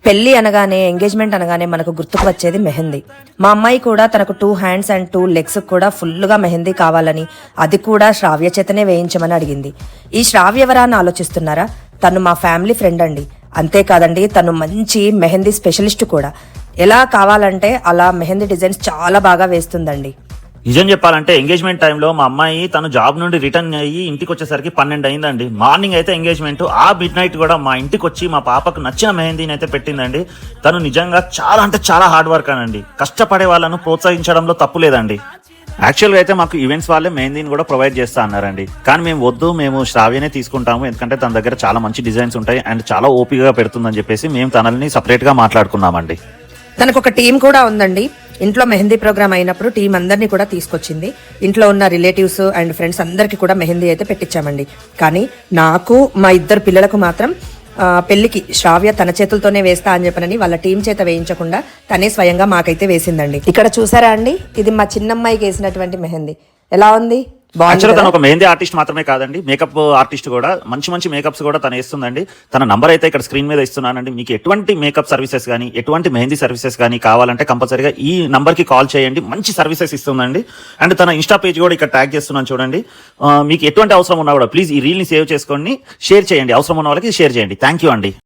పెళ్లి అనగానే ఎంగేజ్మెంట్ అనగానే మనకు గుర్తుకు వచ్చేది మెహందీ. మా అమ్మాయి కూడా తనకు 2 హ్యాండ్స్ అండ్ 2 లెగ్స్ కూడా ఫుల్గా మెహందీ కావాలని, అది కూడా శ్రావ్య చేతనే వేయించమని అడిగింది. ఈ శ్రావ్య ఎవరా అని ఆలోచిస్తున్నారా? తను మా ఫ్యామిలీ ఫ్రెండ్ అండి. అంతేకాదండి, తను మంచి మెహందీ స్పెషలిస్ట్ కూడా. ఎలా కావాలంటే అలా మెహందీ డిజైన్స్ చాలా బాగా వేస్తుందండి. నిజం చెప్పాలంటే ఎంగేజ్మెంట్ టైంలో మా అమ్మాయి తను జాబ్ నుండి రిటర్న్ అయ్యి ఇంటికి వచ్చేసరికి 12 అయిందండి. మార్నింగ్ అయితే ఎంగేజ్మెంట్, ఆ మిడ్ నైట్ కూడా మా ఇంటికి వచ్చి మా పాపకు నచ్చిన మెహందీని అయితే పెట్టిందండి. తను నిజంగా చాలా అంటే చాలా హార్డ్ వర్క్ అనండి. కష్టపడే వాళ్ళను ప్రోత్సహించడంలో తప్పు లేదండి. యాక్చువల్గా అయితే మాకు ఈవెంట్స్ వాళ్ళే మెహందీని కూడా ప్రొవైడ్ చేస్తా అన్నారండి. కానీ మేము వద్దు, మేము శ్రావ్యనే తీసుకుంటాము, ఎందుకంటే తన దగ్గర చాలా మంచి డిజైన్స్ ఉంటాయి అండ్ చాలా ఓపికగా పెడుతుందని చెప్పేసి మేము తనని సపరేట్ గా మాట్లాడుకున్నామండి. తనకు ఒక టీం కూడా ఉందండి. ఇంట్లో మెహందీ ప్రోగ్రామ్ అయినప్పుడు టీం అందరినీ కూడా తీసుకొచ్చింది. ఇంట్లో ఉన్న రిలేటివ్స్ అండ్ ఫ్రెండ్స్ అందరికీ కూడా మెహందీ అయితే పెట్టించామండి. కానీ నాకు, మా 2 పిల్లలకు మాత్రం పెళ్లికి శ్రావ్య తన చేతులతోనే వేస్తా అని చెప్పనని వాళ్ళ టీం చేత వేయించకుండా తనే స్వయంగా మాకైతే వేసిందండి. ఇక్కడ చూసారా అండి, ఇది మా చిన్నమ్మాయికి వేసినటువంటి మెహందీ. ఎలా ఉంది? తను ఒక మెహందీ ఆర్టిస్ట్ మాత్రమే కాదండి, మేకప్ ఆర్టిస్ట్ కూడా. మంచి మంచి మేకప్స్ కూడా తను వేస్తుందండి. తన నంబర్ అయితే ఇక్కడ స్క్రీన్ మీద ఇస్తున్నానండి. మీకు ఎటువంటి మేకప్ సర్వీసెస్ కానీ, ఎటువంటి మెహందీ సర్వీసెస్ కానీ కావాలంటే కంపల్సరీగా ఈ నంబర్ కి కాల్ చేయండి. మంచి సర్వీసెస్ ఇస్తుందండి. అండ్ తన ఇన్స్టా పేజ్ కూడా ఇక్కడ ట్యాగ్ చేస్తున్నాను చూడండి. మీకు ఎటువంటి అవసరం ఉన్నా కూడా ప్లీజ్ ఈ రీల్ ని సేవ్ చేసుకొని షేర్ చేయండి. అవసరం ఉన్న వాళ్ళకి షేర్ చేయండి. థ్యాంక్ యూ అండి.